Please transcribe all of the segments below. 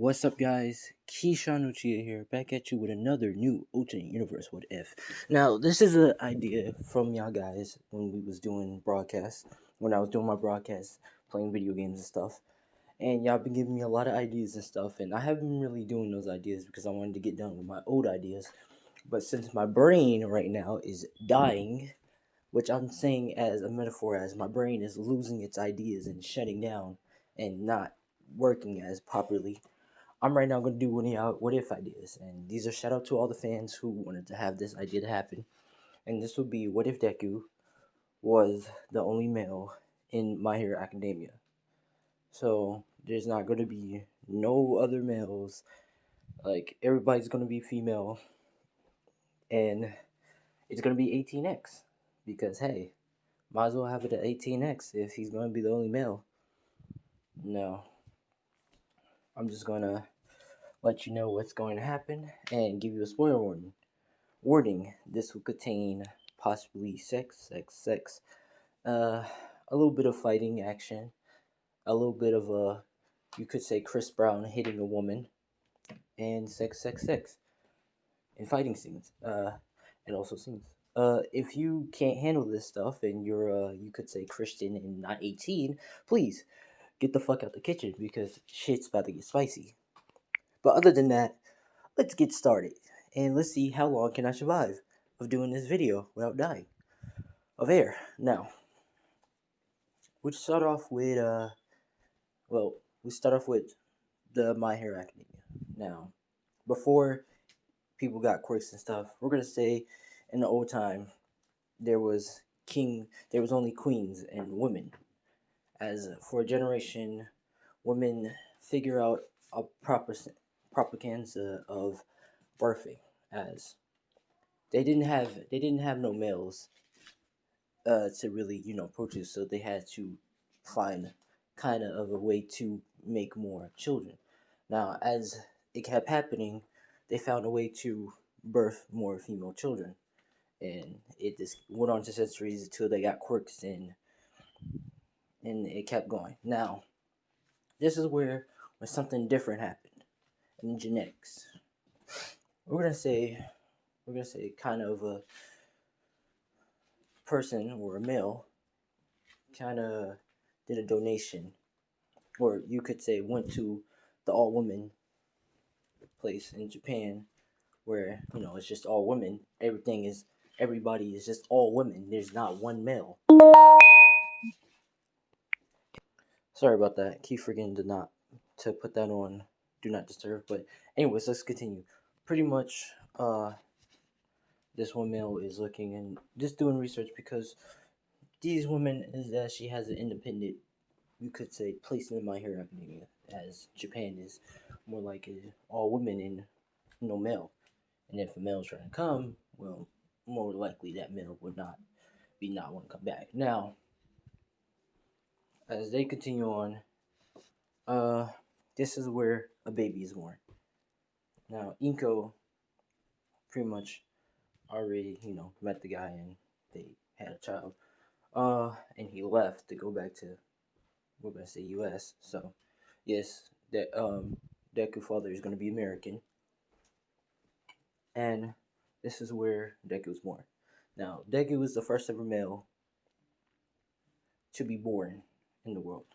What's up, guys? Keyshawn Uchiha here, back at you with another new alternate universe. What if? Now, this is an idea from y'all guys when we was doing broadcasts, when I was doing my broadcasts, playing video games and stuff. And y'all been giving me a lot of ideas and stuff, and I haven't been really doing those ideas because I wanted to get done with my old ideas. But since my brain right now is dying, which I'm saying as a metaphor, as my brain is losing its ideas and shutting down and not working as properly, I'm right now going to do one of y'all what if ideas. And these are shout out to all the fans who wanted to have this idea to happen. And this would be, what if Deku was the only male in My Hero Academia? So there's not going to be no other males. Like, everybody's going to be female. And it's going to be 18x. Because, hey, might as well have it at 18x if he's going to be the only male. No. I'm just going to let you know what's going to happen and give you a spoiler warning. This will contain possibly sex, a little bit of fighting action, a little bit of you could say Chris Brown hitting a woman, and sex, and fighting scenes, and also scenes. If you can't handle this stuff and you're, you could say Christian and not 18, please get the fuck out the kitchen because shit's about to get spicy. But other than that, let's get started and let's see how long can I survive of doing this video without dying of air. Now, we start off with we start off with the My Hero Academia. Now, before people got quirks and stuff, we're gonna say in the old time there was only queens and women. As for a generation, women figure out a propaganda of birthing, as they didn't have no males to really produce, so they had to find kind of a way to make more children. Now, as it kept happening, they found a way to birth more female children, and it just went on to centuries until they got quirks and it kept going. Now, this is where something different happened in genetics. We're gonna say kind of a person or a male kind of did a donation, or you could say went to the all women place in Japan, where it's just all women. Everybody is just all women. There's not one male. Sorry about that. Keep forgetting to put that on do not disturb. But anyways, let's continue. Pretty much, this one male is looking and just doing research because these women is that she has an independent, you could say, placement in My Hero Academia, as Japan is more like all women and no male. And if a male is trying to come, well, more likely that male would not want to come back. Now, as they continue on, uh, this is where a baby is born. Now, Inko pretty much already, met the guy and they had a child. And he left to go back to, we're gonna say U.S. So, yes, that Deku father is gonna be American, and this is where Deku was born. Now, Deku was the first ever male to be born in the world.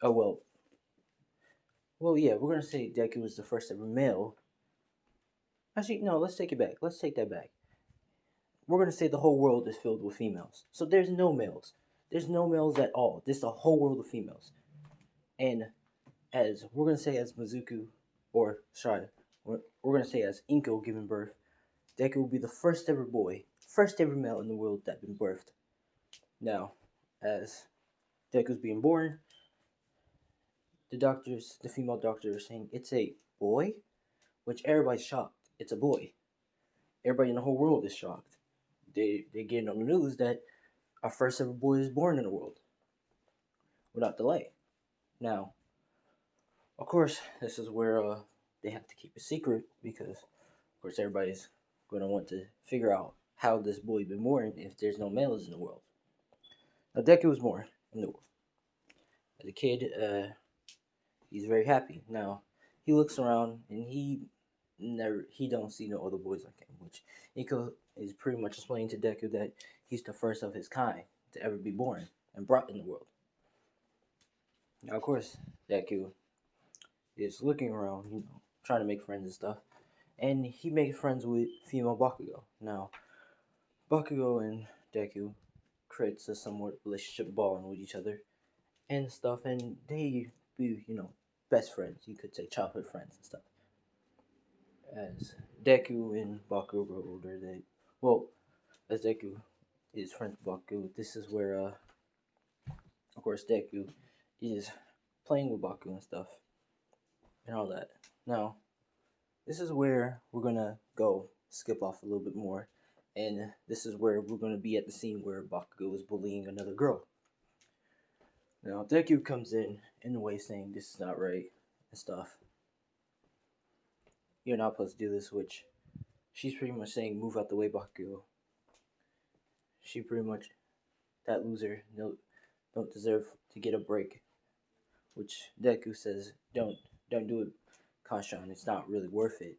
Oh yeah, we're gonna say Deku was the first ever male. Actually, no, let's take it back. Let's take that back. We're gonna say the whole world is filled with females. So there's no males. There's no males at all. This is a whole world of females. And as we're gonna say as Mizuku, or sorry, we're gonna say as Inko giving birth, Deku will be the first ever boy, first ever male in the world that been birthed. Now, as Deku's being born, the female doctors are saying it's a boy, which everybody's shocked. It's a boy. Everybody in the whole world is shocked. They're getting on the news that our first ever boy is born in the world without delay. Now, of course, this is where they have to keep it secret because, of course, everybody's going to want to figure out how this boy been born if there's no males in the world. Now, Deku was born in the world. As a kid, He's very happy. Now, he looks around and he don't see no other boys like him, which Nico is pretty much explaining to Deku that he's the first of his kind to ever be born and brought in the world. Now, of course, Deku is looking around, trying to make friends and stuff, and he makes friends with female Bakugo. Now, Bakugo and Deku creates a somewhat relationship bond with each other and stuff, and they be, best friends. You could say childhood friends and stuff. As Deku and Bakugo grow older, as Deku is friends with Bakugo, this is where, of course, Deku is playing with Bakugo and stuff and all that. Now, this is where we're gonna go skip off a little bit more, and this is where we're gonna be at the scene where Bakugo is bullying another girl. Now, Deku comes in the way saying this is not right and stuff. You're not supposed to do this, which she's pretty much saying, move out the way, Bakugo. She pretty much, that loser, don't deserve to get a break. Which Deku says, don't do it, Kashan. It's not really worth it.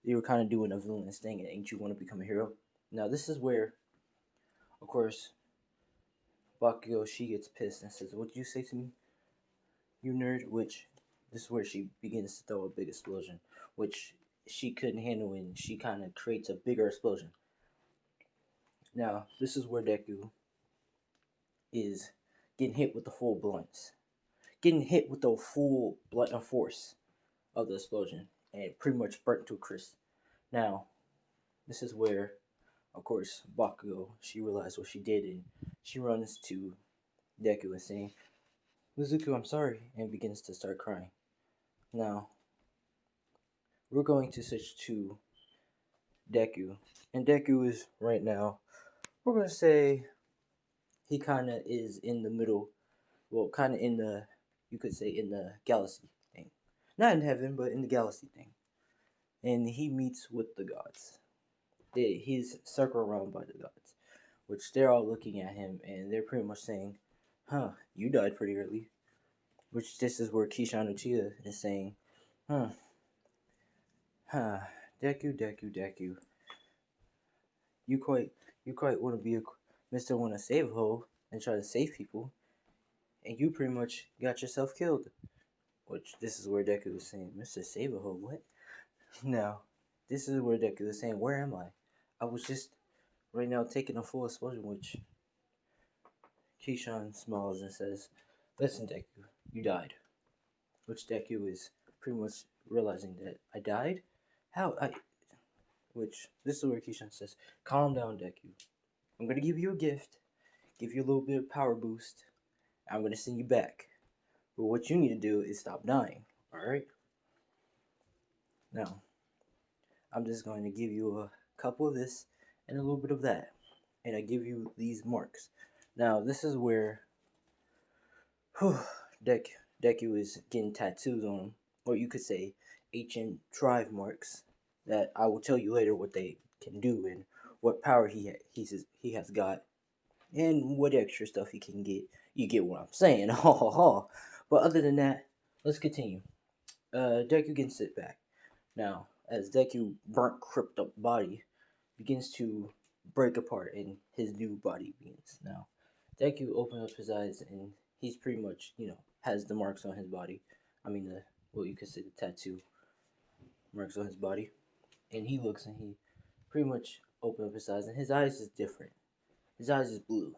You were kind of doing a villainous thing, and ain't you want to become a hero? Now, this is where, of course, Bakugo, she gets pissed and says, what did you say to me, you nerd? Which, this is where she begins to throw a big explosion, which she couldn't handle, and she kind of creates a bigger explosion. Now, this is where Deku is getting hit with the full blunts. Getting hit with the full blunt of force of the explosion, and pretty much burnt to a crisp. Now, this is where, of course, Bakugo, she realized what she did, and she runs to Deku and saying, Mizuku, I'm sorry, and begins to start crying. Now, we're going to switch to Deku, and Deku is right now, we're going to say he kind of is in the middle, well, kind of in the, you could say in the galaxy thing. Not in heaven, but in the galaxy thing. And he meets with the gods. He's circled around by the gods, which they're all looking at him, and they're pretty much saying, huh, you died pretty early. Which this is where Kishan Uchiha is saying, huh, Deku, you quite want to be a Mr. Want to save ho and try to save people, and you pretty much got yourself killed. Which this is where Deku is saying, Mr. Save a ho, what? Now, this is where Deku is saying, where am I? I was just right now taking a full explosion, which Kishan smiles and says, listen, Deku, you died. Which Deku is pretty much realizing that I died? How? Which, this is where Kishan says, calm down, Deku. I'm going to give you a gift, give you a little bit of power boost. I'm going to send you back. But what you need to do is stop dying, alright? Now, I'm just going to give you a couple of this and a little bit of that. And I give you these marks. Now, this is where Deku is getting tattoos on him, or you could say ancient drive marks that I will tell you later what they can do and what power he has got and what extra stuff he can get. You get what I'm saying, But other than that, let's continue. Deku can sit back now as Deku burnt, cripped up body begins to break apart and his new body begins. Now, Deku opens up his eyes and he's pretty much, has the marks on his body. I mean, what you could say the tattoo marks on his body. And he looks and he pretty much opens up his eyes and his eyes is different. His eyes is blue.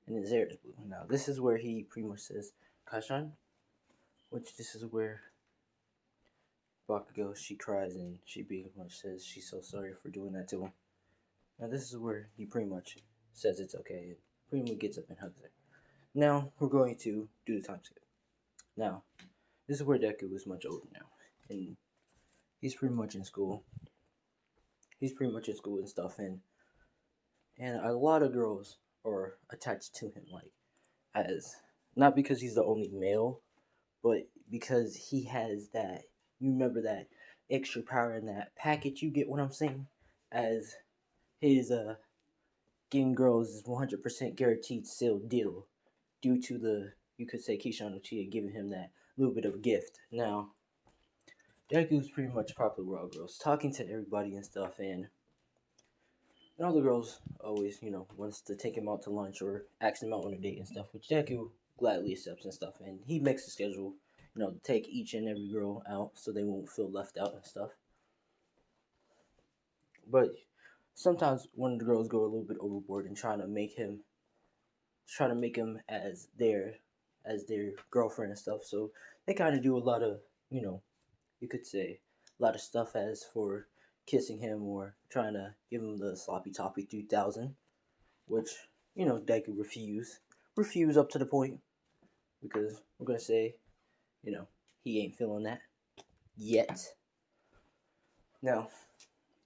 And his hair is blue. Now, this is where he pretty much says, Kashan, which this is where Bakugo, she cries and she pretty much says she's so sorry for doing that to him. Now, this is where he pretty much says it's okay and pretty much gets up and hugs her. Now, we're going to do the time skip. Now, this is where Deku is much older now. And he's pretty much in school. He's pretty much in school and stuff. And a lot of girls are attached to him, like, as, not because he's the only male, but because he has that, you remember that extra power in that package, you get what I'm saying? As his, getting girls is 100% guaranteed sealed deal due to the, you could say, Kishan Uchiha giving him that little bit of a gift. Now, Deku's pretty much popular with all girls, talking to everybody and stuff, and all the girls always, wants to take him out to lunch or ask him out on a date and stuff, which Deku gladly accepts and stuff, and he makes a schedule, to take each and every girl out so they won't feel left out and stuff. But sometimes one of the girls go a little bit overboard and trying to make him as their girlfriend and stuff. So they kind of do a lot of, you could say, a lot of stuff as for kissing him or trying to give him the sloppy toppy 3000, which Deku refuse up to the point, because we're gonna say, you know, he ain't feeling that yet. Now,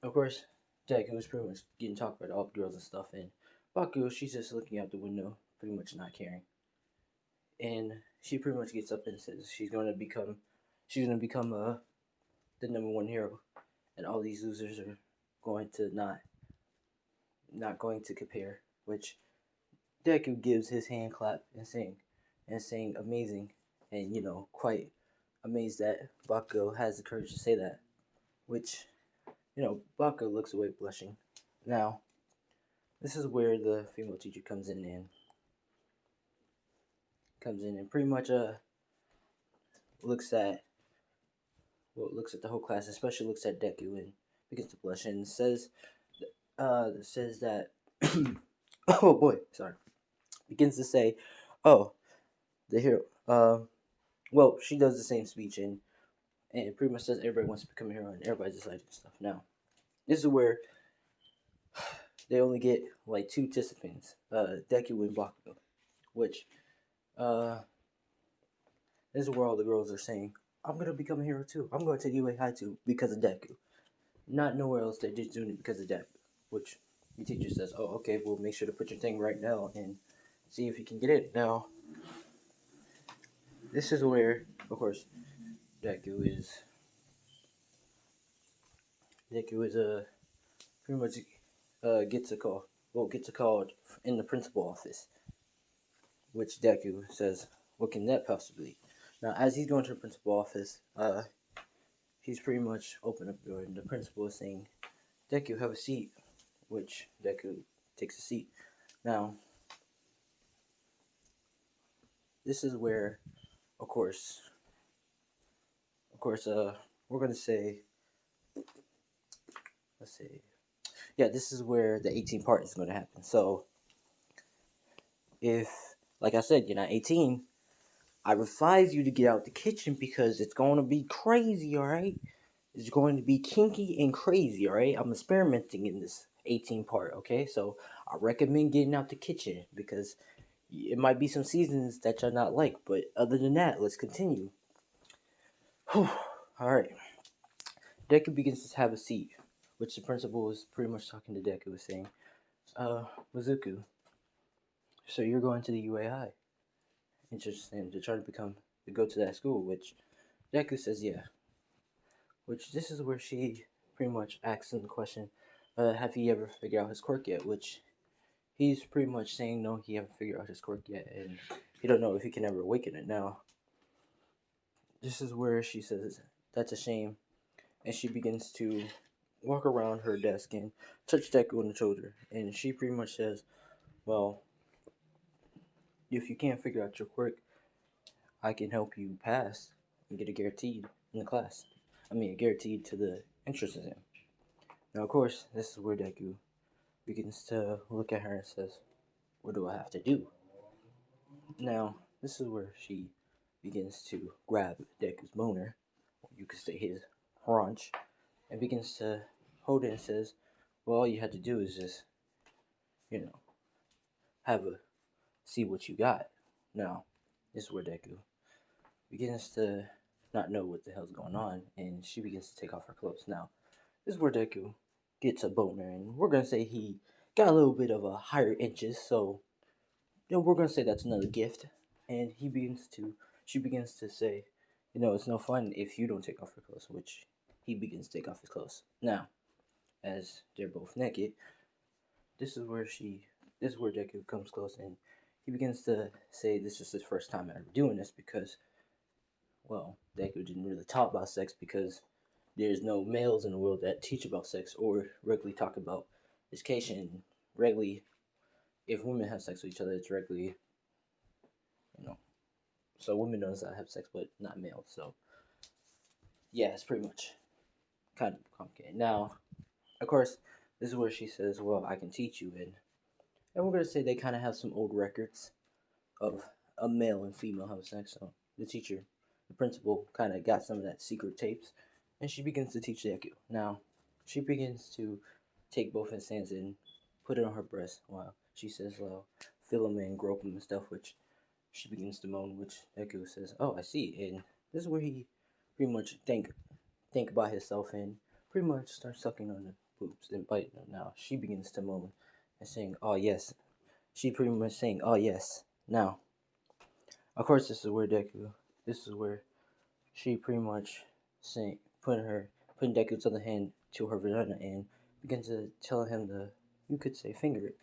of course, Deku was pretty much getting talked by all the girls and stuff, and Baku, she's just looking out the window, pretty much not caring. And she pretty much gets up and says she's gonna become the number one hero, and all these losers are going to not going to compare. Which Deku gives his hand clap and saying amazing, and quite amazed that Bakugo has the courage to say that. Which Bakugo looks away blushing. Now, this is where the female teacher comes in and pretty much looks at looks at the whole class, especially looks at Deku and begins to blush and says that oh boy, sorry. Begins to say, oh, the hero. Well, she does the same speech and pretty much says everybody wants to become a hero and everybody's deciding stuff. Now, this is where they only get like two participants, Deku and Bakugo, which uh, this is where all the girls are saying, I'm gonna become a hero too. I'm going to UA High too because of Deku. Not nowhere else. They're just doing it because of Deku. Which the teacher says, oh, okay, well, make sure to put your thing right now and see if you can get it. Now, this is where, of course, Deku is pretty much gets a call. Well, gets a call in the principal office, which Deku says, "What can that possibly be?" Now, as he's going to the principal office, he's pretty much opened up the door, and the principal is saying, "Deku, have a seat," which Deku takes a seat. Now, this is where, of course, we're gonna say, let's see, yeah, this is where the 18 part is gonna happen. So, if, like I said, you're not 18, I advise you to get out the kitchen because it's going to be crazy, alright? It's going to be kinky and crazy, alright? I'm experimenting in this 18 part, okay? So I recommend getting out the kitchen because it might be some seasons that you're not like, but other than that, let's continue. Alright. Deku begins to have a seat, which the principal is pretty much talking to Deku, is saying, Mizuku, so you're going to the UAI. Interesting, to try to go to that school, which Deku says yeah. Which this is where she pretty much asks him the question, have he ever figured out his quirk yet? Which he's pretty much saying no, he haven't figured out his quirk yet, and he don't know if he can ever awaken it. Now, this is where she says that's a shame, and she begins to walk around her desk and touch Deku on the shoulder, and she pretty much says, well, if you can't figure out your quirk, I can help you pass and get a guaranteed in the class. I mean, guaranteed to the entrance exam. Now, of course, this is where Deku begins to look at her and says, what do I have to do? Now, this is where she begins to grab Deku's boner, or you could say his haunch, and begins to hold it and says, well, all you had to do is just, you know, see what you got. Now, this is where Deku begins to not know what the hell's going on, and she begins to take off her clothes. Now, this is where Deku gets a boner, and we're gonna say he got a little bit of a higher inches, so we're gonna say that's another gift. And she begins to say, it's no fun if you don't take off your clothes, which he begins to take off his clothes. Now, as they're both naked, this is where Deku comes close and he begins to say this is his first time ever doing this because, well, Deku didn't really talk about sex because there's no males in the world that teach about sex or regularly talk about education. Regularly, if women have sex with each other, it's regularly, you know, so women knows that have sex, but not males. So yeah, it's pretty much kind of complicated. Now, of course, this is where she says, "Well, I can teach you," and we're gonna say they kind of have some old records of a male and female having sex. So the teacher, the principal, kind of got some of that secret tapes, and she begins to teach Deku. Now, she begins to take both his hands and put it on her breast while she says, "Well, feel him and grope him and stuff," which she begins to moan, which Deku says, "Oh, I see." And this is where he pretty much think about himself and pretty much starts sucking on the boobs and biting them. Now she begins to moan and saying, "Oh yes." She pretty much saying, "Oh yes." Now, of course, this is where Deku. This is where she pretty much saying putting Deku's other hand to her vagina and begins to tell him to, you could say, finger it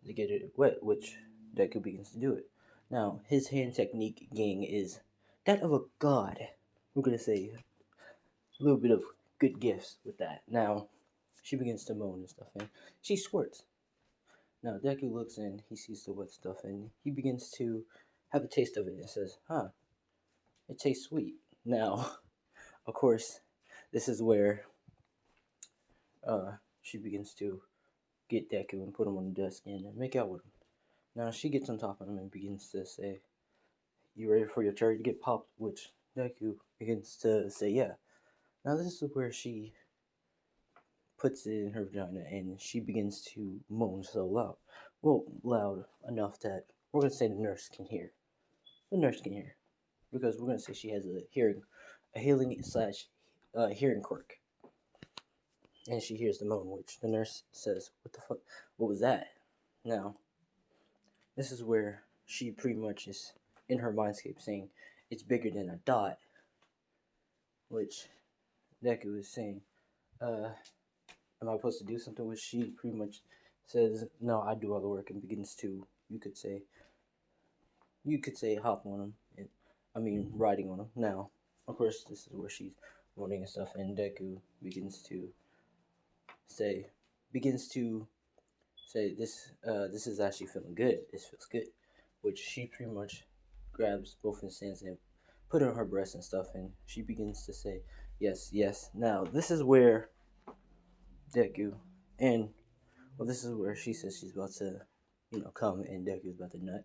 to get it wet, which Deku begins to do it. Now, his hand technique, gang, is that of a god. We're gonna say a little bit of good gifts with that. Now, she begins to moan and stuff, and she squirts. Now, Deku looks and he sees the wet stuff, and he begins to have a taste of it and says, "Huh, it tastes sweet." Now, of course, this is where she begins to get Deku and put him on the desk and make out with him. Now, she gets on top of him and begins to say, "You ready for your cherry to get popped?" Which Deku begins to say, "Yeah." Now, this is where she puts it in her vagina and she begins to moan so loud. Well, loud enough that we're going to say the nurse can hear. The nurse can hear. Because we're going to say she has a hearing slash hearing quirk. And she hears the moan, which the nurse says, "What the fuck? What was that?" Now, this is where she pretty much is in her mindscape saying, "It's bigger than a dot," which Deku is saying, am I supposed to do something? Which she pretty much says, "No, I do all the work," and begins to, you could say hop on him. Riding on him. Now, of course, this is where she's moaning and stuff, and Deku say, begins to say, this is actually feeling good. This feels good," which she pretty much grabs both his hands and put it on her breast and stuff, and she begins to say, "Yes, yes." Now, this is where Deku, and well, this is where she says she's about to, come, and Deku's about to nut,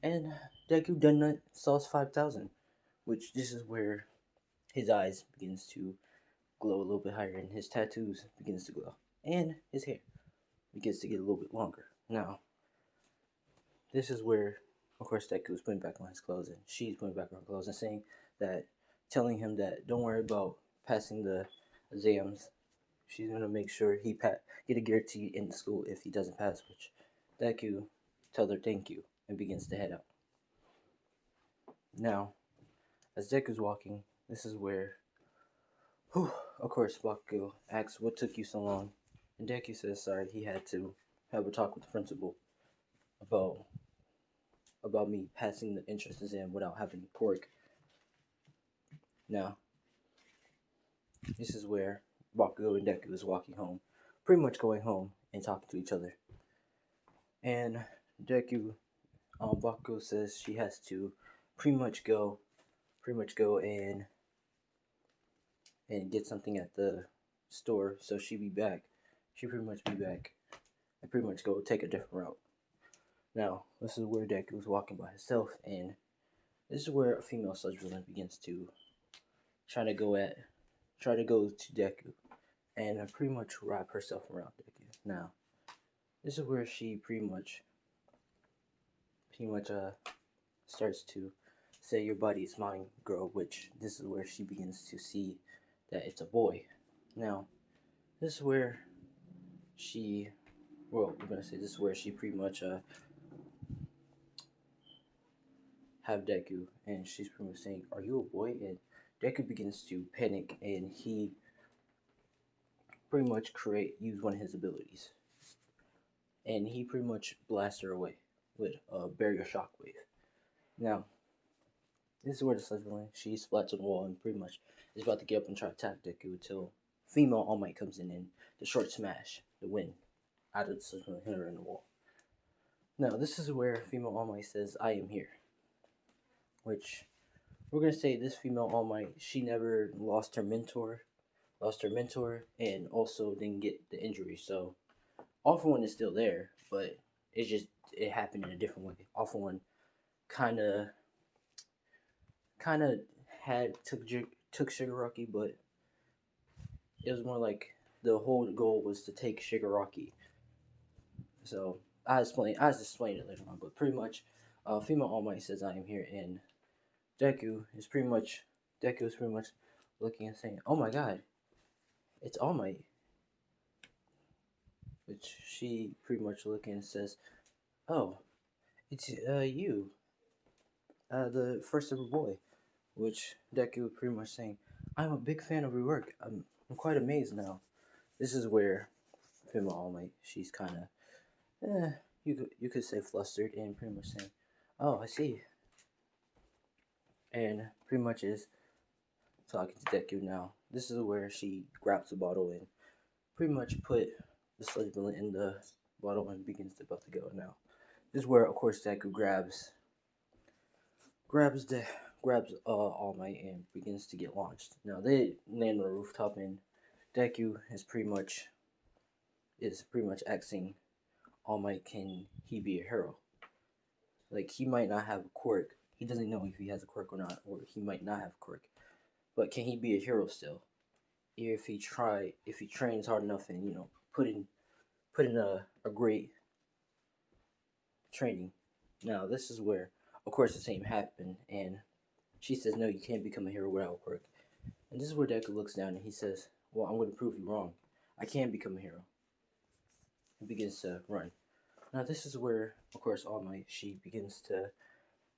and Deku done nut sauce 5,000, which this is where his eyes begins to glow a little bit higher, and his tattoos begins to glow, and his hair begins to get a little bit longer. Now, this is where, of course, Deku is putting back on his clothes, and she's putting back on her clothes, and saying that, telling him that don't worry about passing the exams. She's gonna make sure he get a guarantee in the school if he doesn't pass. Which Deku tells her thank you and begins to head out. Now, as Deku's walking, this is where, of course, Bakugo asks, "What took you so long?" And Deku says, "Sorry, he had to have a talk with the principal about me passing the entrance exam without having to quirk." Now, this is where Bakugo and Deku is walking home, pretty much going home and talking to each other. And Bakugo says she has to pretty much go and get something at the store, so she be back. She pretty much be back and pretty much go take a different route. Now, this is where Deku is walking by himself, and this is where a female sludge villain begins to try to go to Deku and pretty much wrap herself around Deku. Now, this is where she pretty much starts to say, "Your body is mine, girl," which this is where she begins to see that it's a boy. Now, this is where she, we're gonna say this is where she pretty much have Deku, and she's pretty much saying, "Are you a boy?" And Deku begins to panic, and he pretty much use one of his abilities, and he pretty much blasts her away with a barrier shockwave. Now, this is where the sludge villain, she splats on the wall and pretty much is about to get up and try to attack Deku until female All Might comes in and the short smash, the win, out of the sludge villain, hit her in the wall. Now, this is where female All Might says, I am here. Which, we're going to say this female All Might, she never lost her mentor, and also didn't get the injury. So, All For One is still there, but it happened in a different way. All For One kind of had took Shigaraki, but it was more like the whole goal was to take Shigaraki. So I just explain it later on, but pretty much, female All Might says I am here, and Deku is pretty much looking and saying, "Oh my God, it's All Might," which she pretty much looking and says, "Oh, it's you, the first ever boy," which Deku pretty much saying, "I'm a big fan of your work. I'm quite amazed now." This is where female All Might, she's kind of, you could say flustered and pretty much saying, "Oh, I see," and pretty much is talking to Deku now. This is where she grabs the bottle and pretty much put the sludge villain in the bottle and begins to about to go now. This is where, of course, Deku grabs All Might and begins to get launched. Now they land on the rooftop and Deku is pretty much asking All Might, can he be a hero? Like, he might not have a quirk. He doesn't know if he has a quirk or not, or he might not have a quirk. But can he be a hero still? If he trains hard enough and put in a great training. Now this is where, of course, the same happened, and she says, "No, you can't become a hero without work." And this is where Deku looks down and he says, "Well, I'm going to prove you wrong. I can become a hero." He begins to run. Now this is where, of course, All Might, she begins to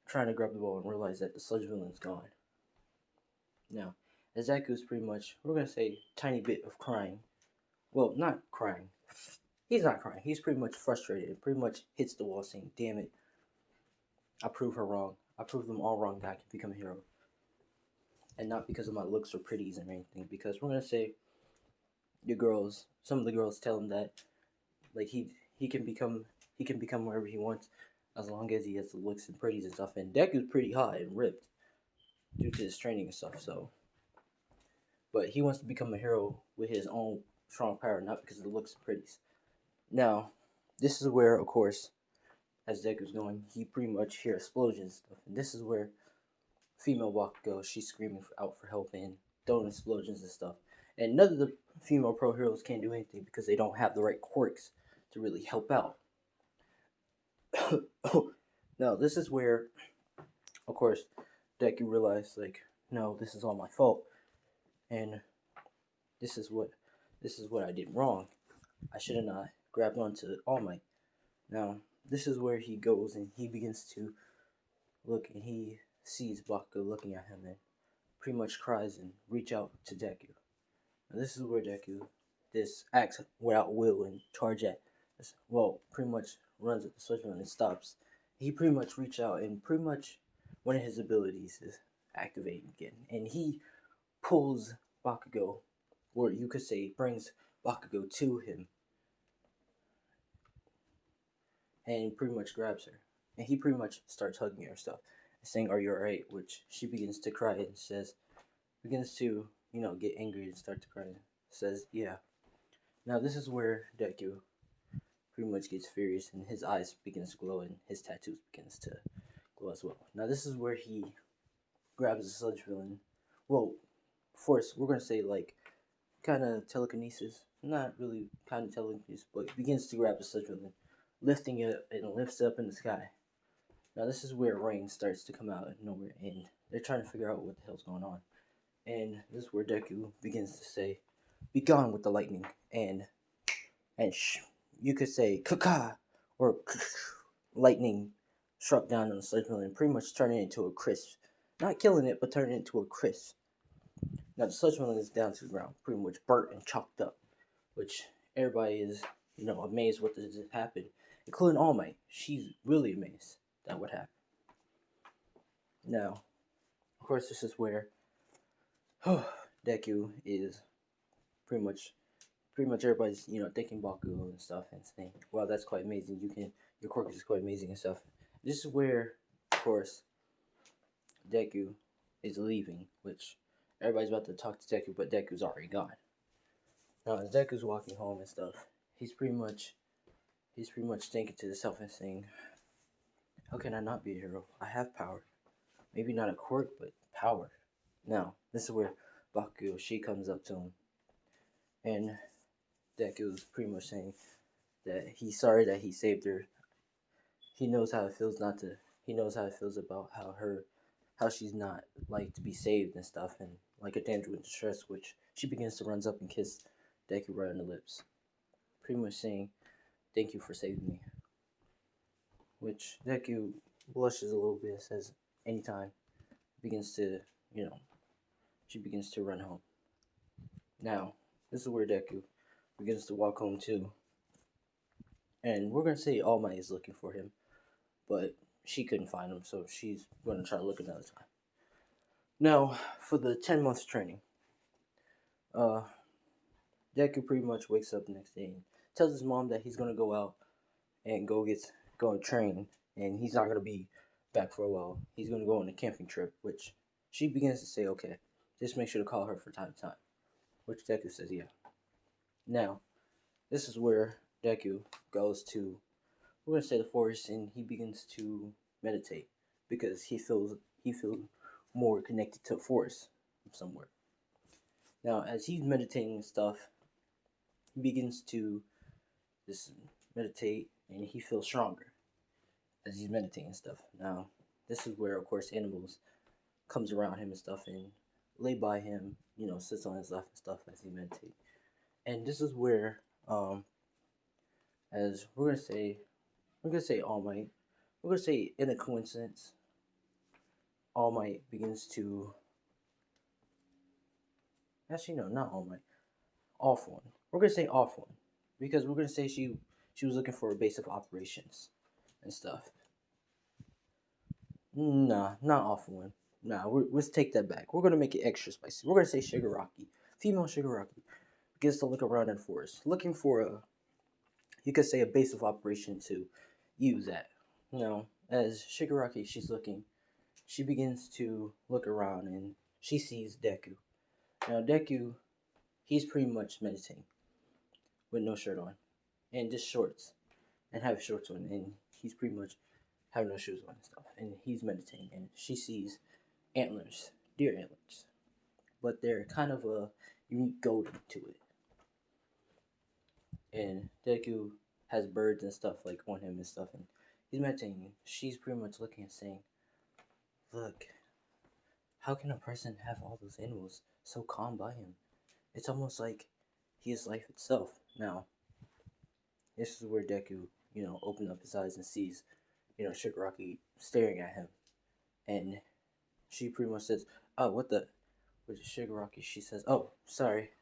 trying to grab the ball and realize that the sludge villain's gone. Now, as Deku's pretty much, we're gonna say, tiny bit of crying. Well, not crying. He's not crying. He's pretty much frustrated and pretty much hits the wall saying, "Damn it. I proved her wrong. I proved them all wrong that I can become a hero. And not because of my looks or pretties or anything. Because we're going to say some of the girls tell him that like he can become wherever he wants as long as he has the looks and pretties and stuff. And Deku's pretty hot and ripped due to his training and stuff. So, but he wants to become a hero with his own strong power, not because of the looks and pretties. Now, this is where, of course, as Deku's going, he pretty much hears explosions and stuff. And this is where female Bakugo, she's screaming out for help and throwing explosions and stuff. And none of the female pro heroes can do anything because they don't have the right quirks to really help out. Now, this is where, of course, Deku realized, like, no, this is all my fault. And this is what I did wrong. I should have not grabbed onto All Might. Now, this is where he goes and he begins to look and he sees Bakugo looking at him and pretty much cries and reach out to Deku. Now, this is where Deku acts without will and charge at, well, pretty much runs at the switch and stops. He pretty much reach out and pretty much one of his abilities is activating again. And he pulls Bakugo, or you could say brings Bakugo to him. And pretty much grabs her. And he pretty much starts hugging her and stuff. Saying, "Are you alright?" Which she begins to cry and begins to, get angry and start to cry. And says, "Yeah." Now this is where Deku pretty much gets furious and his eyes begins to glow and his tattoos begins to glow as well. Now this is where he grabs the sludge villain. Well, force, we're gonna say like kind of telekinesis. Not really kind of telekinesis, but begins to grab the sludge villain, lifting it and lifts it up in the sky. Now this is where rain starts to come out of nowhere, and they're trying to figure out what the hell's going on. And this is where Deku begins to say, "Be gone with the lightning," and you could say "Kaka" or lightning struck down on the sludge villain, pretty much turning it into a crisp, not killing it, but turning it into a crisp. Now the sludge villain is down to the ground, pretty much burnt and chalked up, which everybody is amazed what this happened, including All Might. She's really amazed that what happened. Now, course, this is where Deku is pretty much everybody's thinking Bakugo and stuff and saying, "Wow, that's quite amazing. Your quirk is quite amazing and stuff." This is where, of course, Deku is leaving, which everybody's about to talk to Deku, but Deku's already gone. Now, as Deku's walking home and stuff, he's pretty much thinking to himself and saying, "How can I not be a hero? I have power. Maybe not a quirk, but power." Now, this is where Bakugo, she comes up to him, and Deku's pretty much saying that he's sorry that he saved her. He knows how it feels not to. He knows how it feels about how she's not like to be saved and stuff, and like a danger with distress, which she begins to runs up and kiss Deku right on the lips, pretty much saying, "Thank you for saving me." Which Deku blushes a little bit, says, "Anytime." Begins to, she begins to run home. Now, this is where Deku begins to walk home too, and we're gonna say All Might is looking for him, but she couldn't find him, so she's gonna try to look another time. Now, for the 10 months training, uh, Deku pretty much wakes up the next day and tells his mom that he's gonna go out and go and train, and he's not gonna be back for a while. He's gonna go on a camping trip, which she begins to say, "Okay, just make sure to call her from time to time," which Deku says, "Yeah." Now, this is where Deku goes to, we're gonna say, the forest, and he begins to meditate because he feels more connected to the forest somewhere. Now, as he's meditating and stuff, he begins to just meditate, and he feels stronger as he's meditating and stuff. Now, this is where, of course, animals comes around him and stuff and lay by him, sits on his lap and stuff as he meditates. And this is where, as we're gonna say All Might, we're gonna say in a coincidence, All Might begins to, actually no, not All Might, Off One. We're gonna say Off One because we're gonna say she was looking for a base of operations and stuff. Nah, not Off One. Nah, let's take that back. We're gonna make it extra spicy. We're gonna say Shigaraki, female Shigaraki, begins to look around in the forest, looking for you could say a base of operation to use at. Now, as Shigaraki, she's looking, she begins to look around and she sees Deku. Now, Deku, he's pretty much meditating with no shirt on and just shorts and have shorts on, and he's pretty much having no shoes on and stuff, and he's meditating, and she sees antlers, deer antlers, but they're kind of a unique golden to it. And Deku has birds and stuff like on him and stuff, and he's meditating. She's pretty much looking and saying, "Look, how can a person have all those animals so calm by him? It's almost like he is life itself." Now, this is where Deku, opens up his eyes and sees, Shigaraki staring at him, and she pretty much says, "Oh, what the?" Which is Shigaraki. She says, "Oh, sorry,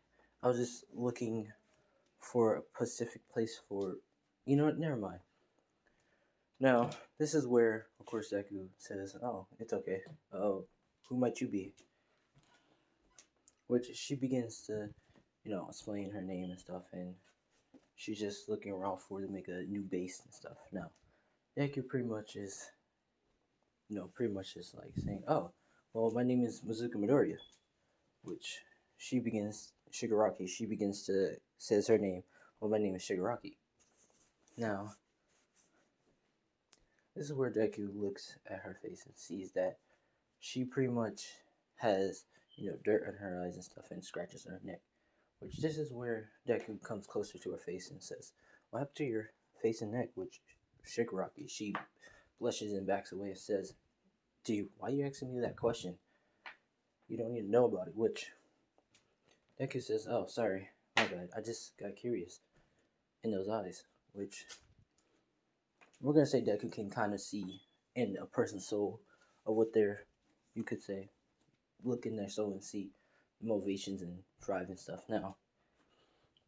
I was just looking for a specific place for, you know what? Never mind." Now, this is where, of course, Deku says, "Oh, it's okay. Oh, who might you be?" Which she begins to, explain her name and stuff, and she's just looking around for to make a new base and stuff. Now, Deku pretty much just like saying, "Oh, well, my name is Mizuka Midoriya," which Shigaraki, she begins to says her name. "Well, my name is Shigaraki." Now, this is where Deku looks at her face and sees that she pretty much has, dirt on her eyes and stuff and scratches on her neck. Which this is where Deku comes closer to her face and says, "What happened to your face and neck?" Which Shigaraki, she blushes and backs away and says, "Why are you asking me that question? You don't need to know about it." Which Deku says, "Oh, sorry, my bad. I just got curious in those eyes." Which we're gonna say Deku can kind of see in a person's soul of what they're, you could say, look in their soul and see motivations and drive and stuff. Now,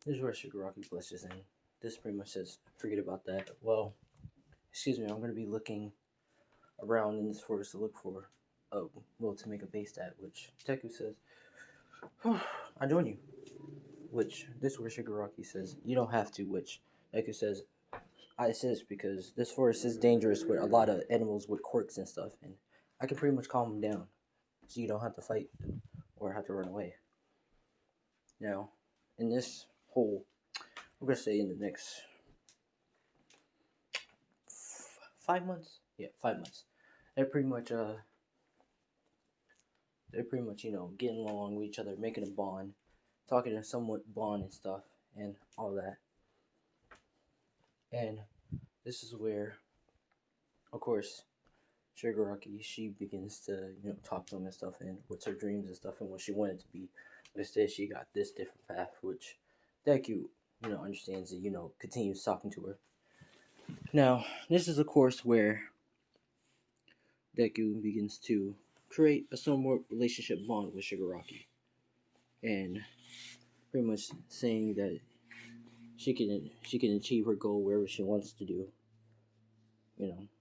this is where Shigaraki blushes, and this pretty much says, "Forget about that. Well, excuse me, I'm gonna be looking around in this forest to look for well, to make a base stat, which Deku says, I join you. Which this is where Shigaraki says, you don't have to, which Deku says, I assist because this forest is dangerous with a lot of animals with quirks and stuff, and I can pretty much calm them down, so you don't have to fight them or have to run away. Now, in this whole, we're gonna say in the next 5 months, yeah, 5 months, they're pretty much getting along with each other, making a bond, talking to somewhat bond and stuff, and all that. And this is where, of course, Shigaraki, she begins to, talk to him and stuff, and what's her dreams and stuff, and what she wanted to be. But instead, she got this different path, which Deku, understands and, continues talking to her. Now, this is, of course, where Deku begins to create a somewhat relationship bond with Shigaraki. And pretty much saying that she can achieve her goal wherever she wants to do.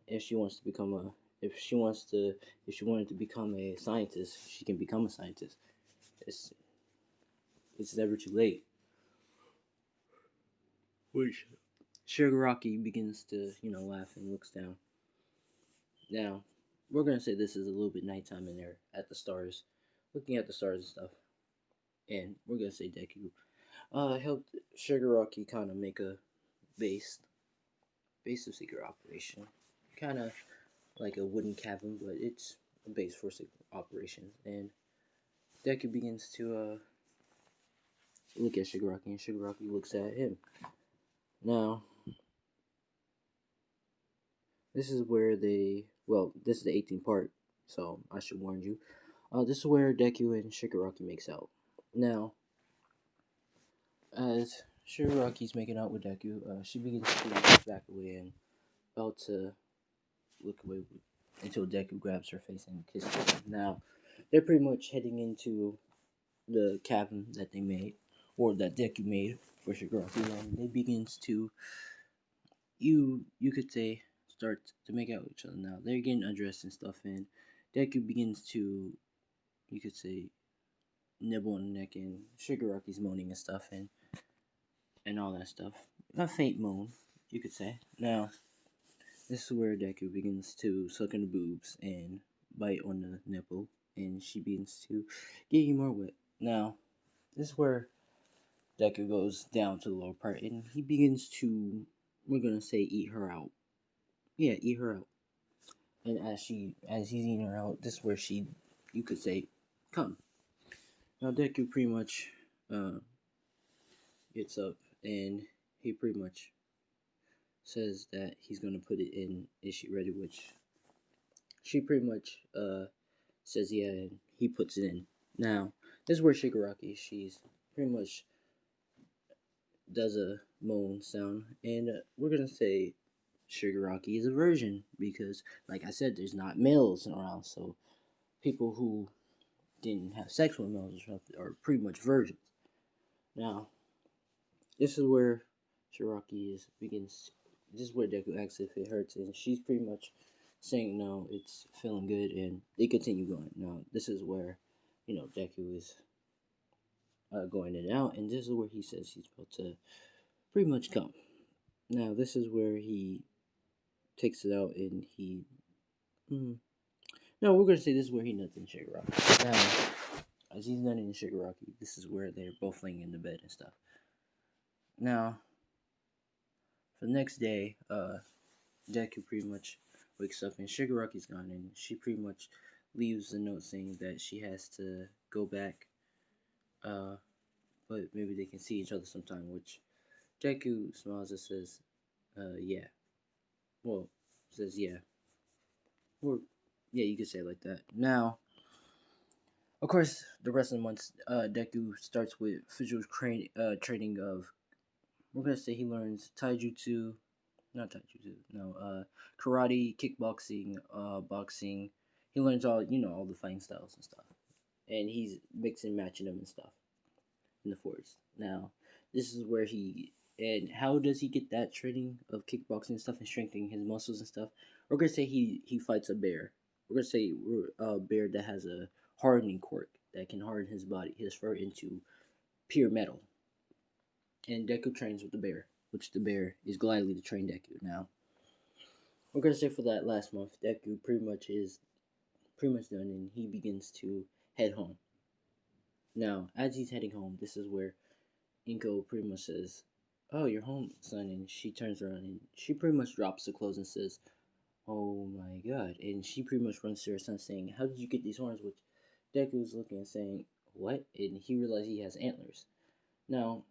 If she wants to become a if she wants to if she wanted to become a scientist, she can become a scientist. It's it's never too late. Which Shigaraki begins to laugh and looks down. Now we're gonna say this is a little bit nighttime in there at the stars, looking at the stars and stuff, and we're gonna say Deku helped Shigaraki kind of make a base base of secret operation, kind of like a wooden cabin, but it's a base for secret operations. And Deku begins to look at Shigaraki, and Shigaraki looks at him. Now, this is where this is the 18th part, so I should warn you. This is where Deku and Shigaraki makes out. Now, as Shigaraki's making out with Deku, she begins to back away and about to look away until Deku grabs her face and kisses her. Now, they're pretty much heading into the cabin that they made, or that Deku made for Shigaraki, and they begins to you could say start to make out with each other. Now they're getting undressed and stuff, and Deku begins to, you could say, nibble on the neck, and Shigaraki's moaning and stuff, and all that stuff. A faint moan, you could say. Now this is where Deku begins to suck on the boobs and bite on the nipple, and she begins to get even more wet. Now this is where Deku goes down to the lower part, and he begins to, we're gonna say, eat her out. Yeah, eat her out. And as he's eating her out, this is where she, you could say, come. Now Deku pretty much gets up, and he pretty much says that he's gonna put it in. Is she ready? Which she pretty much says yeah, and he puts it in. Now this is where Shigaraki, she's pretty much does a moan sound, and we're gonna say Shigaraki is a virgin because, like I said, there's not males around, so people who didn't have sex with males are pretty much virgins. Now, this is where Shigaraki begins. This is where Deku asks if it hurts, and she's pretty much saying no, it's feeling good, and they continue going. Now, this is where Deku is going in and out, and this is where he says he's about to pretty much come. Now, this is where he takes it out, and he. No, we're gonna say this is where he nuts in Shigaraki. Now, as he's nutting in Shigaraki, this is where they're both laying in the bed and stuff. Now, for the next day, Deku pretty much wakes up and Shigaraki's gone, and she pretty much leaves a note saying that she has to go back, but maybe they can see each other sometime. Which Deku smiles and says, "Yeah." Well, says yeah, or yeah, you could say it like that. Now, of course, the rest of the months, Deku starts with physical training of. We're gonna say he learns taijutsu, not taijutsu, no, karate, kickboxing, boxing. He learns all the fighting styles and stuff, and he's mixing, matching them and stuff in the forest. Now, this is where and how does he get that training of kickboxing and stuff and strengthening his muscles and stuff? We're gonna say he fights a bear. we're gonna say a bear that has a hardening quirk that can harden his body, his fur into pure metal. And Deku trains with the bear, which the bear is gladly to train Deku. Now, we're gonna say for that last month, Deku pretty much done, and he begins to head home. Now, as he's heading home, this is where Inko pretty much says, "Oh, you're home, son," and she turns around and she pretty much drops the clothes and says, "Oh my god!" And she pretty much runs to her son, saying, "How did you get these horns?" Which Deku is looking and saying, "What?" And he realized he has antlers. Now,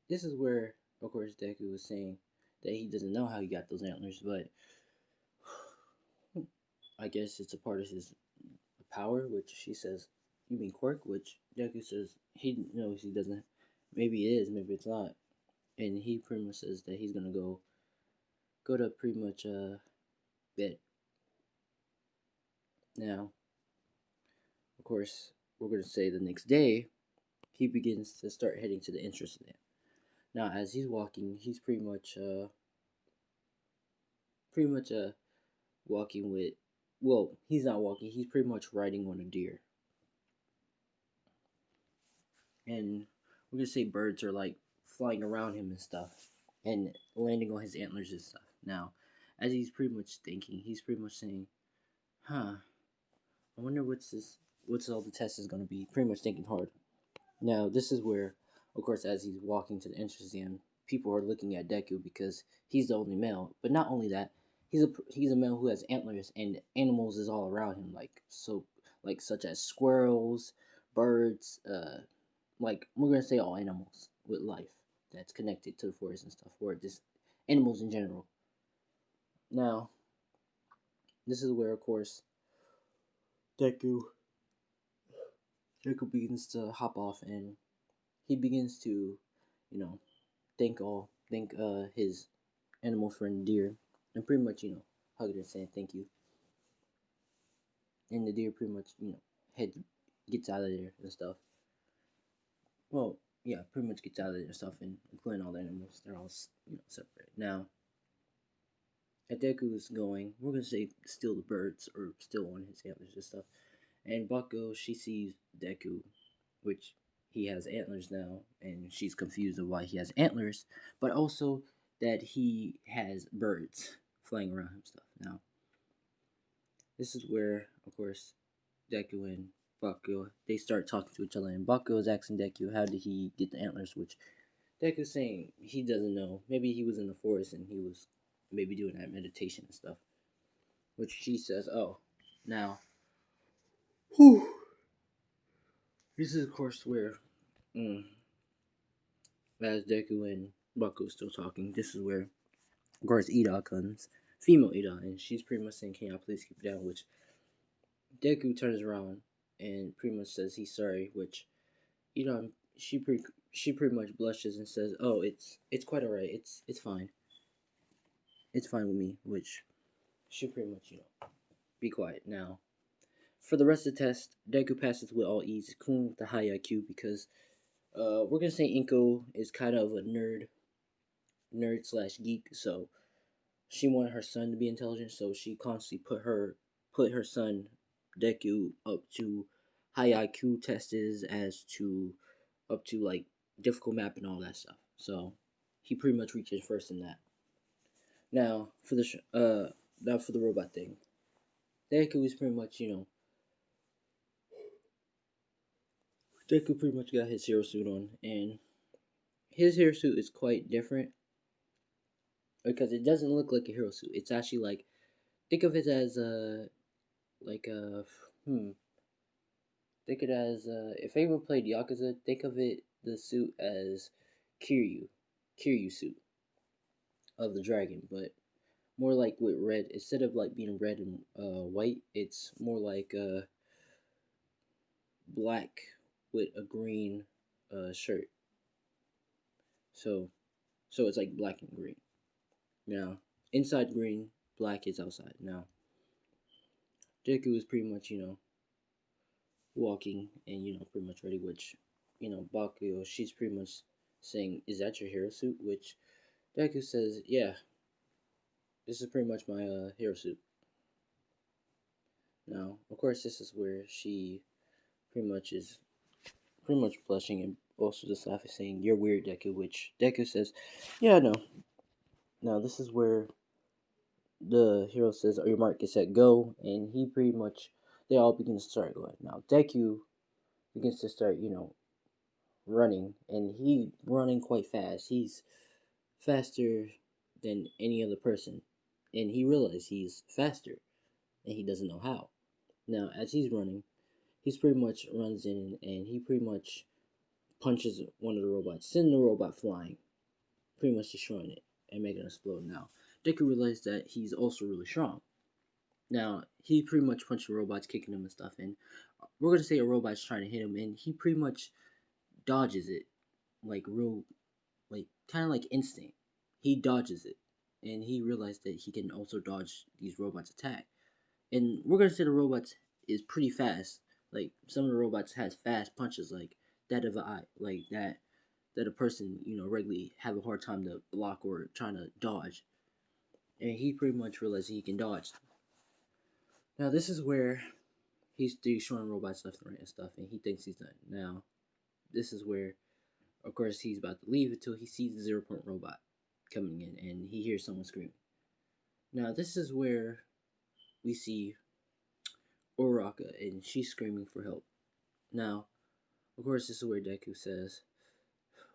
this is where, of course, Deku was saying that he doesn't know how he got those antlers, but I guess it's a part of his power, which she says, "You mean quirk?" Which Deku says he knows he doesn't. Maybe it is, maybe it's not. And he pretty much says that he's gonna go to pretty much bed. Now, of course, we're gonna say the next day he begins to start heading to the entrance of it. Now, as he's walking, he's pretty much walking with. Well, he's not walking. He's pretty much riding on a deer, and we're gonna say birds are like flying around him and stuff, and landing on his antlers and stuff. Now, as he's pretty much thinking, he's pretty much saying, "Huh, I wonder what's all the test is gonna be." Pretty much thinking hard. Now, this is where, of course, as he's walking to the entrance exam, people are looking at Deku because he's the only male. But not only that, he's a male who has antlers, and animals is all around him, like such as squirrels, birds, like we're gonna say all animals with life that's connected to the forest and stuff, or just animals in general. Now, this is where, of course, Deku Deku begins to hop off, and he begins to, you know, thank his animal friend deer, and pretty much hug it and saying thank you. And the deer pretty much head gets out of there and stuff. Well, yeah, pretty much gets out of there and stuff, and including all the animals, they're all separate. Now, at Deku is going, we're gonna say still the birds or still on his antlers and stuff. And Bucko, she sees Deku, which he has antlers now, and she's confused of why he has antlers, but also that he has birds flying around him stuff. Now, this is where, of course, Deku and Bakugo they start talking to each other, and Bakugo is asking Deku how did he get the antlers, which Deku's saying he doesn't know. Maybe he was in the forest and he was maybe doing that meditation and stuff. Which she says, "Oh, now, whew, this is of course where, as Deku and Bakugo still talking, this is where, of course, Ida comes, female Ida, and she's pretty much saying, 'Can y'all please keep it down?' Which Deku turns around and pretty much says he's sorry, which she pretty much blushes and says, "Oh, it's quite alright. It's fine. It's fine with me." Which she pretty much be quiet now. For the rest of the test, Deku passes with all ease, including with the high IQ because we're gonna say Inko is kind of a nerd slash geek, so she wanted her son to be intelligent, so she constantly put her son Deku up to high IQ tests as to up to like difficult map and all that stuff. So he pretty much reaches first in that. Now for the now for the robot thing, Deku is pretty much Deku pretty much got his hero suit on, and his hero suit is quite different because it doesn't look like a hero suit. It's actually like think of it as a like a think it as if anyone played Yakuza, think of it the suit as Kiryu suit of the dragon, but more like with red instead of like being red and white. It's more like black with a green shirt. So it's like black and green. Now inside green, black is outside. Now Deku is pretty much walking and pretty much ready, which Bakugo she's pretty much saying, "Is that your hero suit?" Which Deku says, "Yeah, this is pretty much my hero suit." Now, of course, this is where she pretty much is pretty much blushing and also just laughing, saying, "You're weird, Deku," which Deku says, "Yeah, I know." Now, this is where the hero says, "Are your mark, get set, go," and he pretty much, they all begin to start going. Now, Deku begins to start, running, and he running quite fast. He's faster than any other person, and he realizes he's faster, and he doesn't know how. Now, as he's running, he's pretty much runs in, and he pretty much punches one of the robots, sending the robot flying, pretty much destroying it and making it explode. Now, Deku realized that he's also really strong. Now, he pretty much punched the robots, kicking them and stuff, and we're gonna say a robot's trying to hit him, and he pretty much dodges it, like real, like kind of like instinct. He dodges it, and he realized that he can also dodge these robots' attack. And we're gonna say the robots is pretty fast. Like some of the robots has fast punches, like that of an eye, like that a person regularly have a hard time to block or trying to dodge. And he pretty much realized he can dodge. Now this is where he's destroying robots left and right and stuff, and he thinks he's done. Now this is where, of course, he's about to leave until he sees the 0 Point robot coming in, and he hears someone screaming. Now this is where we see Oraka, and she's screaming for help. Now, of course, this is where Deku says,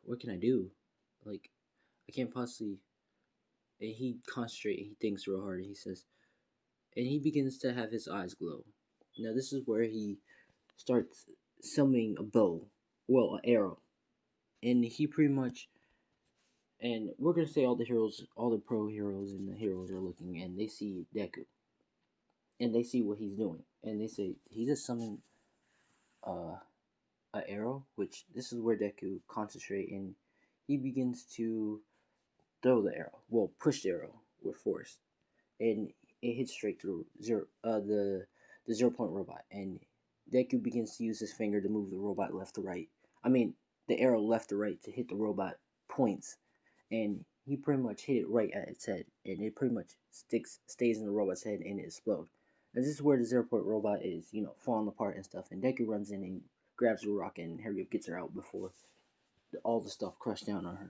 "What can I do? Like, I can't possibly." And he concentrates, he thinks real hard, and he says, and he begins to have his eyes glow. Now, this is where he starts summoning a bow, well, an arrow, and he pretty much, and we're gonna say all the heroes, all the pro heroes and the heroes are looking, and they see Deku, and they see what he's doing, and they say he just summoned uh, an arrow, which this is where Deku concentrate, and he begins to throw the arrow, well, push the arrow with force, and it hits straight through the 0 Point robot, and Deku begins to use his finger to move the robot left to right. I mean, the arrow left to right to hit the robot points, and he pretty much hit it right at its head, and it pretty much stays in the robot's head, and it explodes. And this is where the 0 Point robot is, falling apart and stuff, and Deku runs in and grabs the rocket, and hurry up gets her out before all the stuff crushed down on her.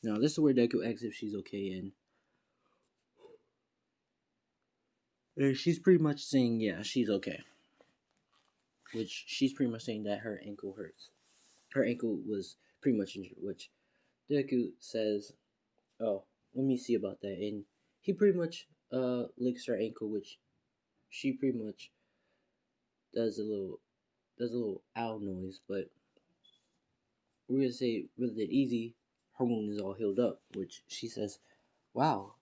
Now, this is where Deku asks if she's okay, and she's pretty much saying, yeah, she's okay. Which she's pretty much saying that her ankle hurts. Her ankle was pretty much injured, which Deku says, "Oh, let me see about that." And he pretty much licks her ankle, which she pretty much does a little ow noise, but we're gonna say rather than easy, her wound is all healed up, which she says, "Wow,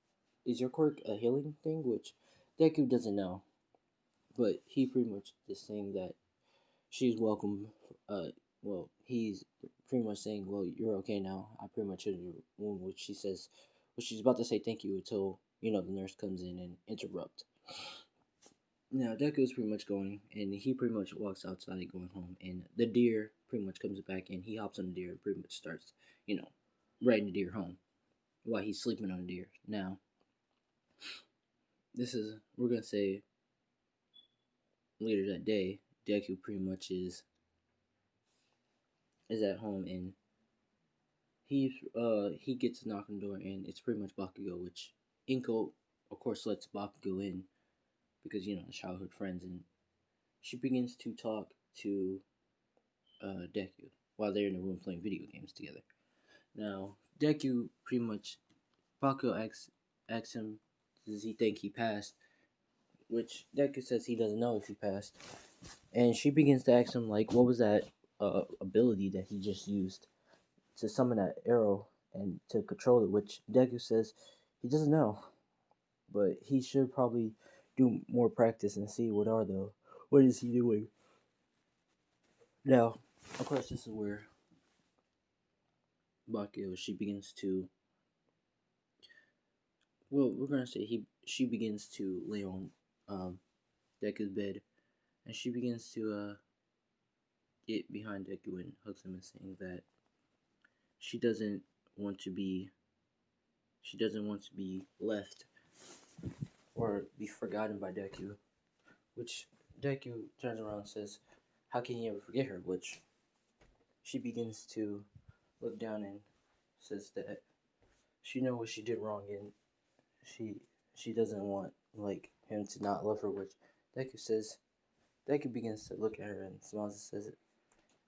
is your quirk a healing thing?" Which Deku doesn't know, but he pretty much is saying that she's welcome. Well, he's pretty much saying, "Well, you're okay now. I pretty much healed your wound," which she says, which she's about to say thank you until the nurse comes in and interrupt. Now Deku's pretty much going, and he pretty much walks outside going home, and the deer pretty much comes back, and he hops on the deer and pretty much starts, riding the deer home while he's sleeping on the deer. Now, this is we're gonna say later that day, Deku pretty much is at home, and he gets a knock on the door, and it's pretty much Bakugo, which Inko of course lets Bakugo in because childhood friends, and she begins to talk to Deku while they're in the room playing video games together. Now Deku pretty much Bakugo asks him, does he think he passed? Which Deku says he doesn't know if he passed, and she begins to ask him like, what was that ability that he just used to summon that arrow and to control it? Which Deku says he doesn't know, but he should probably do more practice and see what is he doing. Now, of course, this is where Bakio she begins to, well, we're gonna say she begins to lay on Deku's bed, and she begins to get behind Deku and hugs him and saying that she doesn't want to be she doesn't want to be left or be forgotten by Deku, which Deku turns around and says, how can he ever forget her? Which she begins to look down and says that she knows what she did wrong and she doesn't want like him to not love her, which Deku begins to look at her and smiles and says,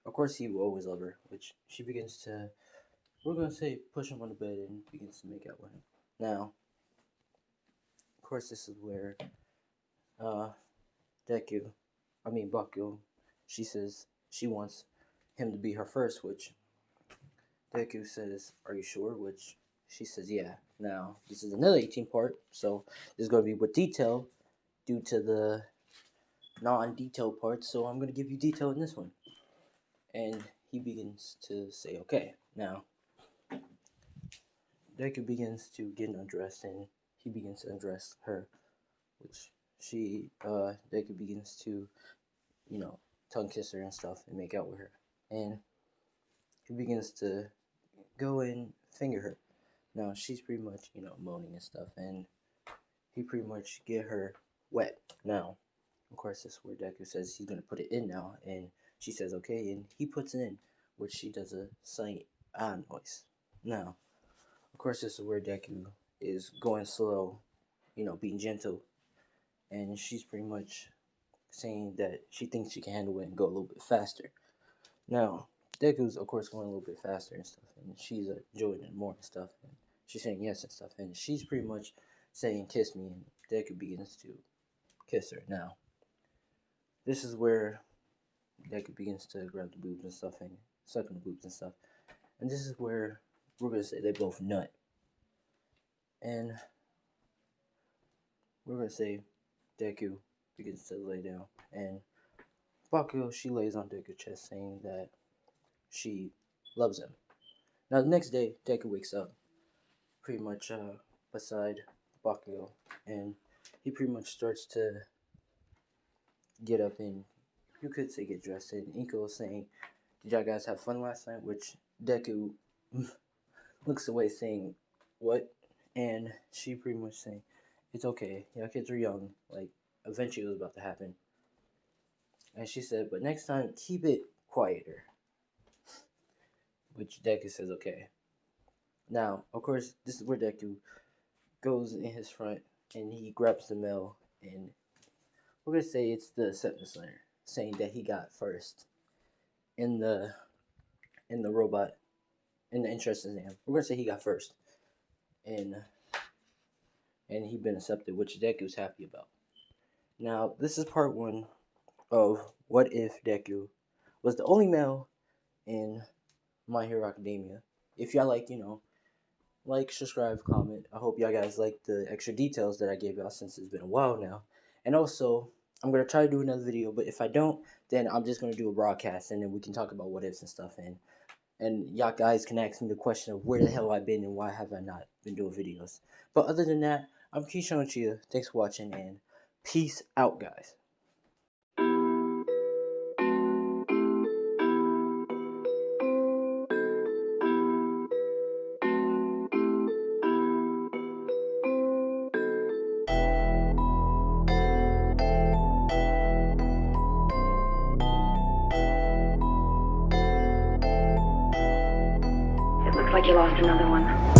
of course he will always love her, which she begins to, we're gonna say, push him on the bed and begins to make out with him. Now, of course, this is where Baku, she says she wants him to be her first, which Deku says, are you sure? Which she says, yeah. Now, this is another 18 part, so this is going to be with detail due to the non-detailed part, so I'm going to give you detail in this one. And he begins to say, okay. Now, Deku begins to get undressed, and he begins to undress her, which Deku begins to, tongue kiss her and stuff and make out with her. And he begins to go and finger her. Now, she's pretty much, moaning and stuff, and he pretty much get her wet. Now, of course, this is where Deku says he's going to put it in now, and she says okay, and he puts it in, which she does a silent noise. Now, of course, this is where Deku is going slow, being gentle, and she's pretty much saying that she thinks she can handle it and go a little bit faster. Now, Deku's, of course, going a little bit faster and stuff, and she's enjoying it more and stuff, and she's saying yes and stuff, and she's pretty much saying kiss me, and Deku begins to kiss her. Now, this is where Deku begins to grab the boobs and stuff and suck on the boobs and stuff, and this is where we're going to say they both nut, and we're going to say Deku begins to lay down, and Bakugo, she lays on Deku's chest saying that she loves him. Now, the next day, Deku wakes up pretty much beside Bakugo, and he pretty much starts to get up and, you could say, get dressed. And Inko is saying, did y'all guys have fun last night? Which Deku looks away saying, what? And she pretty much saying, it's okay, y'all kids are young, like, eventually it was about to happen. And she said, but next time, keep it quieter. Which Deku says, okay. Now, of course, this is where Deku goes in his front and he grabs the mail, and we're going to say it's the acceptance letter saying that he got first in the robot, in the entrance exam. We're going to say he got first. And he been accepted, which Deku's happy about. Now, this is part 1 of what if Deku was the only male in My Hero Academia. If y'all like, subscribe, comment. I hope y'all guys like the extra details that I gave y'all since it's been a while now. And also, I'm going to try to do another video, but if I don't, then I'm just going to do a broadcast, and then we can talk about what ifs and stuff. And y'all guys can ask me the question of where the hell I've been and why have I not been doing videos. But other than that, I'm Keyshawn Uchiha. Thanks for watching, and peace out, guys. It looks like you lost another one.